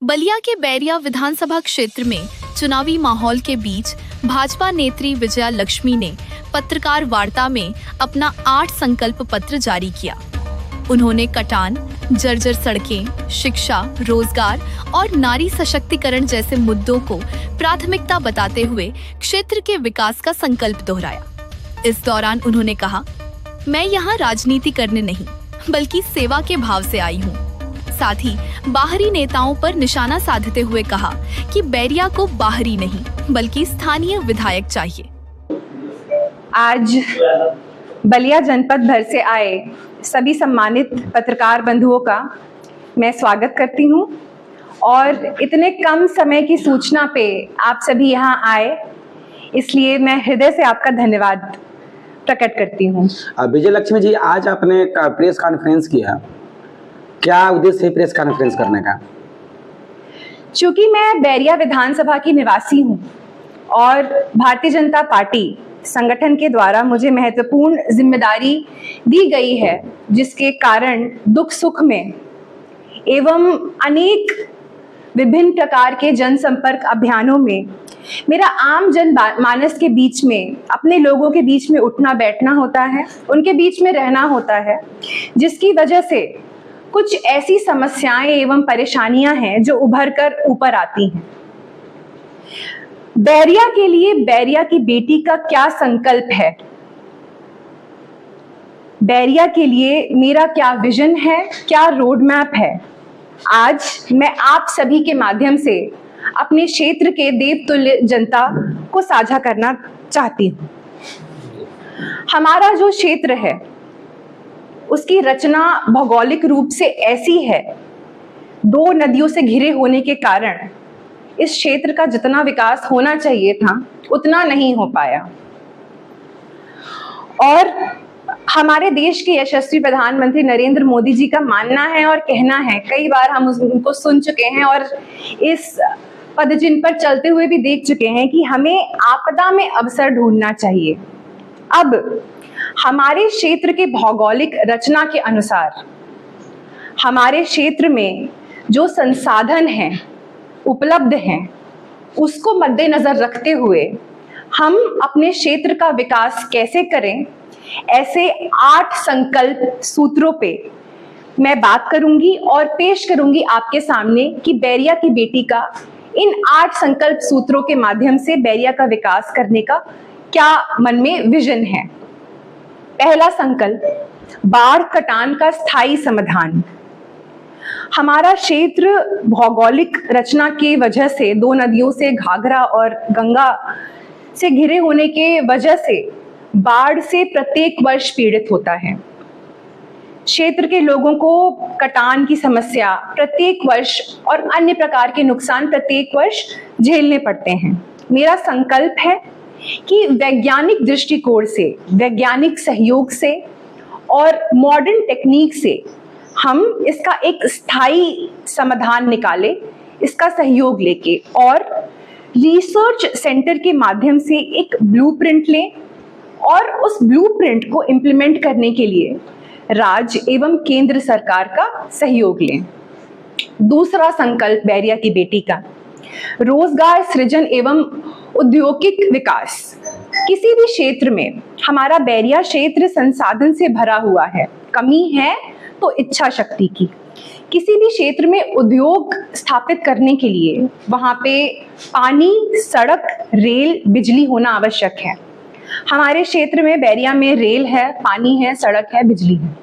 बलिया के बैरिया विधानसभा क्षेत्र में चुनावी माहौल के बीच भाजपा नेत्री विजया लक्ष्मी ने पत्रकार वार्ता में अपना 8 संकल्प पत्र जारी किया। उन्होंने कटान, जर्जर सड़कें, शिक्षा, रोजगार और नारी सशक्तिकरण जैसे मुद्दों को प्राथमिकता बताते हुए क्षेत्र के विकास का संकल्प दोहराया। इस दौरान उन्होंने कहा, मैं यहाँ राजनीति करने नहीं बल्कि सेवा के भाव से आई हूँ। साथ ही बाहरी नेताओं पर निशाना साधते हुए कहा कि बैरिया को बाहरी नहीं बल्कि स्थानीय विधायक चाहिए। आज बलिया जनपद भर से आए सभी सम्मानित पत्रकार बंधुओं का मैं स्वागत करती हूं और इतने कम समय की सूचना पे आप सभी यहां आए, इसलिए मैं हृदय से आपका धन्यवाद प्रकट करती हूं। विजय लक्ष्मी जी, आज आपने प्रेस कॉन्फ्रेंस किया, क्या उद्देश्य है प्रेस कॉन्फ्रेंस करने का? चूंकि मैं बैरिया विधानसभा की निवासी हूं और भारतीय जनता पार्टी संगठन के द्वारा मुझे महत्वपूर्ण जिम्मेदारी दी गई है, जिसके कारण दुख सुख में एवं अनेक विभिन्न प्रकार के जनसंपर्क अभियानों में मेरा आम जनमानस के बीच में, अपने लोगों के बीच में उठना बैठना होता है, उनके बीच में रहना होता है, जिसकी वजह से कुछ ऐसी समस्याएं एवं परेशानियां हैं जो उभर कर ऊपर आती हैं। बैरिया के लिए बैरिया की बेटी का क्या संकल्प है, बैरिया के लिए मेरा क्या विजन है, क्या रोड मैप है, आज मैं आप सभी के माध्यम से अपने क्षेत्र के देवतुल्य जनता को साझा करना चाहती हूं। हमारा जो क्षेत्र है उसकी रचना भौगोलिक रूप से ऐसी है, 2 नदियों से घिरे होने के कारण इस क्षेत्र का जितना विकास होना चाहिए था उतना नहीं हो पाया। और हमारे देश के यशस्वी प्रधानमंत्री नरेंद्र मोदी जी का मानना है और कहना है, कई बार हम उनको सुन चुके हैं और इस पदचिन्ह पर चलते हुए भी देख चुके हैं कि हमें आपदा में अवसर ढूंढना चाहिए। अब हमारे क्षेत्र के भौगोलिक रचना के अनुसार हमारे क्षेत्र में जो संसाधन हैं, उपलब्ध हैं, उसको मद्देनजर रखते हुए हम अपने क्षेत्र का विकास कैसे करें, ऐसे 8 संकल्प सूत्रों पे मैं बात करूंगी और पेश करूंगी आपके सामने कि बैरिया की बेटी का इन 8 संकल्प सूत्रों के माध्यम से बैरिया का विकास करने का क्या मन में विजन है। पहला संकल्प, बाढ़ कटान का स्थायी समाधान। हमारा क्षेत्र भौगोलिक रचना की वजह से 2 नदियों से, घाघरा और गंगा से घिरे होने के वजह से बाढ़ से प्रत्येक वर्ष पीड़ित होता है। क्षेत्र के लोगों को कटान की समस्या प्रत्येक वर्ष और अन्य प्रकार के नुकसान प्रत्येक वर्ष झेलने पड़ते हैं। मेरा संकल्प है कि वैज्ञानिक दृष्टिकोण से, वैज्ञानिक सहयोग से और मॉडर्न टेक्निक से हम इसका एक स्थायी समाधान निकालें, इसका सहयोग लेके, और रिसर्च सेंटर के माध्यम से एक ब्लूप्रिंट लें और उस ब्लूप्रिंट को इम्प्लीमेंट करने के लिए राज्य एवं केंद्र सरकार का सहयोग लें। दूसरा संकल्प बैरिया की बेटी का, रोजगार सृजन एवं औद्योगिक विकास। किसी भी क्षेत्र में हमारा बैरिया क्षेत्र संसाधन से भरा हुआ है, कमी है तो इच्छा शक्ति की। किसी भी क्षेत्र में उद्योग स्थापित करने के लिए वहां पे पानी, सड़क, रेल, बिजली होना आवश्यक है। हमारे क्षेत्र में बैरिया में रेल है, पानी है, सड़क है, बिजली है,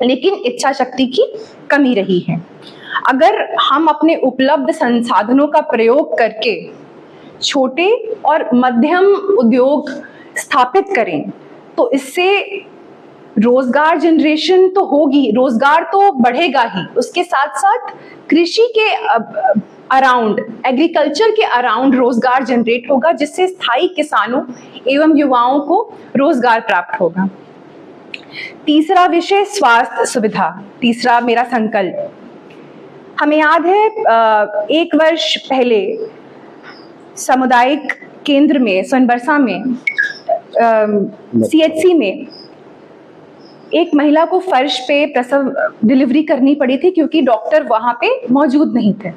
लेकिन इच्छा शक्ति की कमी रही है। अगर हम अपने उपलब्ध संसाधनों का प्रयोग करके छोटे और मध्यम उद्योग स्थापित करें तो इससे रोजगार जनरेशन तो होगी, रोजगार तो बढ़ेगा ही, उसके साथ साथ कृषि के अराउंड, एग्रीकल्चर के अराउंड रोजगार जनरेट होगा, जिससे स्थायी किसानों एवं युवाओं को रोजगार प्राप्त होगा। तीसरा विषय, स्वास्थ्य सुविधा। तीसरा मेरा संकल्प, हमें याद है 1 वर्ष पहले सामुदायिक केंद्र में सोनबरसा में CHC में एक महिला को फर्श पे प्रसव डिलीवरी करनी पड़ी थी क्योंकि डॉक्टर वहां पे मौजूद नहीं थे।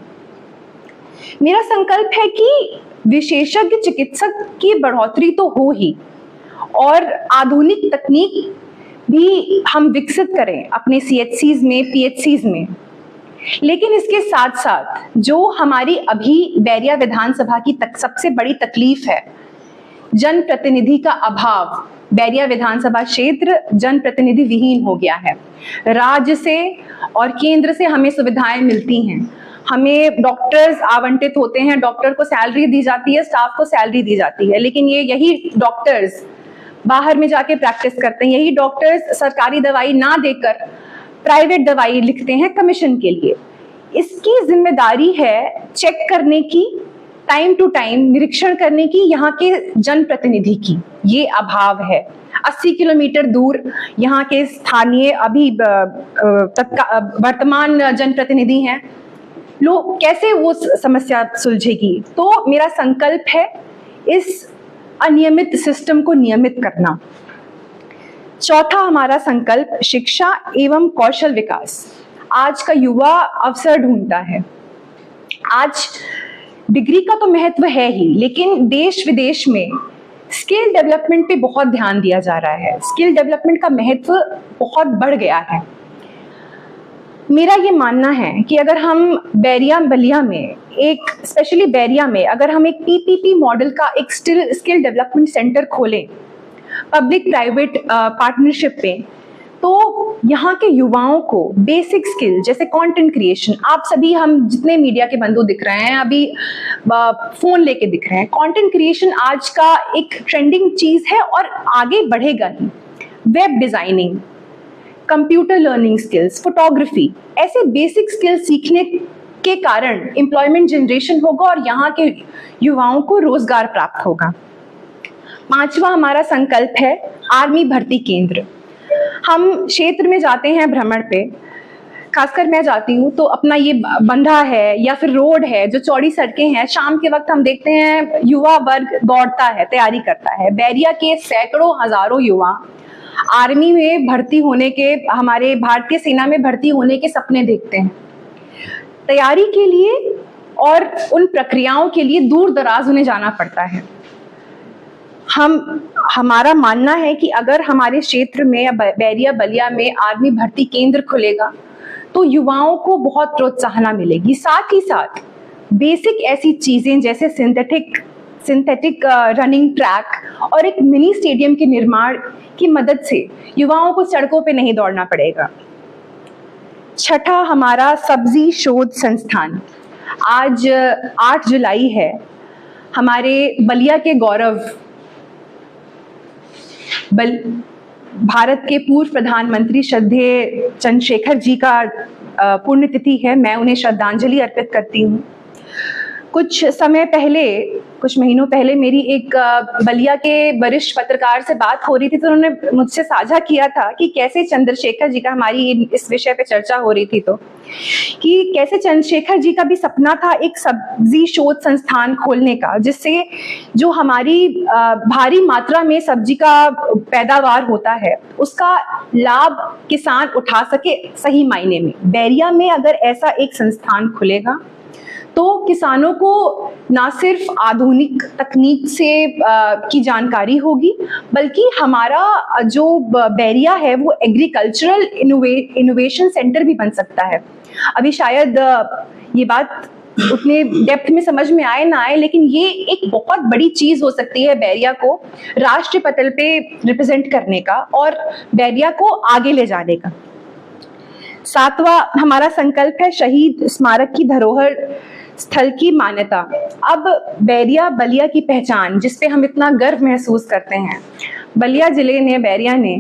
मेरा संकल्प है कि विशेषज्ञ चिकित्सक की बढ़ोतरी तो हो ही, और आधुनिक तकनीक भी हम विकसित करें अपने CHCs में, PHCs में। लेकिन इसके साथ साथ जो हमारी अभी बैरिया विधानसभा की सबसे बड़ी तकलीफ है, जनप्रतिनिधि का अभाव। बैरिया विधानसभा क्षेत्र जनप्रतिनिधि विहीन हो गया है। राज्य से और केंद्र से हमें सुविधाएं मिलती हैं, हमें डॉक्टर्स आवंटित होते हैं, डॉक्टर को सैलरी दी जाती है, स्टाफ को सैलरी दी जाती है, लेकिन यही डॉक्टर्स बाहर में जाके प्रैक्टिस करते हैं। यही डॉक्टर्स सरकारी दवाई ना देकर प्राइवेट दवाई लिखते हैं कमीशन के लिए। इसकी जिम्मेदारी है चेक करने की, टाइम टू टाइम निरीक्षण करने की यहाँ के जनप्रतिनिधि की। ये अभाव है। 80 किलोमीटर दूर यहाँ के स्थानीय अभी वर्तमान जनप्रतिनिधि हैं, लोग कैसे वो समस्या सुलझेगी? तो मेरा संकल्प है इस अनियमित सिस्टम को नियमित करना। चौथा हमारा संकल्प शिक्षा एवं कौशल विकास। आज का युवा अवसर ढूंढता है। आज डिग्री का तो महत्व है ही, लेकिन देश विदेश में स्किल डेवलपमेंट पे बहुत ध्यान दिया जा रहा है। स्किल डेवलपमेंट का महत्व बहुत बढ़ गया है। मेरा ये मानना है कि अगर हम बैरिया बलिया में एक, स्पेशली बैरिया में अगर हम एक PPP मॉडल का एक स्किल डेवलपमेंट सेंटर खोलें पब्लिक प्राइवेट पार्टनरशिप पे, तो यहाँ के युवाओं को बेसिक स्किल जैसे कंटेंट क्रिएशन, आप सभी हम जितने मीडिया के बंधु दिख रहे हैं अभी फोन लेके दिख रहे हैं, कंटेंट क्रिएशन आज का एक ट्रेंडिंग चीज है और आगे बढ़ेगा ही। Web designing, computer learning skills, photography, ऐसे बेसिक स्किल्स सीखने के कारण एम्प्लॉयमेंट जनरेशन होगा और यहाँ के युवाओं को रोजगार प्राप्त होगा। पांचवा हमारा संकल्प है आर्मी भर्ती केंद्र। हम क्षेत्र में जाते हैं भ्रमण पे, खासकर मैं जाती हूँ तो अपना ये बंधा है या फिर रोड है, जो चौड़ी सड़कें हैं, शाम के वक्त हम देखते हैं युवा वर्ग दौड़ता है, तैयारी करता है। बैरिया के सैकड़ों हजारों युवा आर्मी में भर्ती होने के, हमारे भारतीय सेना में भर्ती होने के सपने देखते हैं। तैयारी के लिए और उन प्रक्रियाओं के लिए दूर दराज उन्हें जाना पड़ता है। हमारा मानना है कि अगर हमारे क्षेत्र में या बैरिया बलिया में आर्मी भर्ती केंद्र खुलेगा तो युवाओं को बहुत प्रोत्साहन मिलेगी। साथ ही साथ बेसिक ऐसी चीजें जैसे सिंथेटिक रनिंग ट्रैक और एक मिनी स्टेडियम के निर्माण की मदद से युवाओं को सड़कों पे नहीं दौड़ना पड़ेगा। छठा हमारा सब्जी शोध संस्थान। आज 8 जुलाई है। हमारे बलिया के गौरव भारत के पूर्व प्रधानमंत्री श्रद्धेय चंद्रशेखर जी का पुण्यतिथि है। मैं उन्हें श्रद्धांजलि अर्पित करती हूँ। कुछ महीनों पहले मेरी एक बलिया के वरिष्ठ पत्रकार से बात हो रही थी, तो उन्होंने मुझसे साझा किया था कि कैसे चंद्रशेखर जी का, हमारी इस विषय पे चर्चा हो रही थी, तो कि कैसे चंद्रशेखर जी का भी सपना था एक सब्जी शोध संस्थान खोलने का, जिससे जो हमारी भारी मात्रा में सब्जी का पैदावार होता है उसका लाभ किसान उठा सके सही मायने में। बैरिया में अगर ऐसा एक संस्थान खुलेगा तो किसानों को ना सिर्फ आधुनिक तकनीक से की जानकारी होगी, बल्कि हमारा जो बैरिया है वो एग्रीकल्चरल इनोवेशन सेंटर भी बन सकता है। अभी शायद ये बात उतने डेप्थ में समझ में आए ना आए, लेकिन ये एक बहुत बड़ी चीज हो सकती है बैरिया को राष्ट्रीय पटल पे रिप्रेजेंट करने का और बैरिया को आगे ले जाने का। सातवां हमारा संकल्प है शहीद स्मारक की धरोहर स्थल की मान्यता। अब बैरिया बलिया की पहचान, जिसपे हम इतना गर्व महसूस करते हैं, बलिया जिले ने, बैरिया ने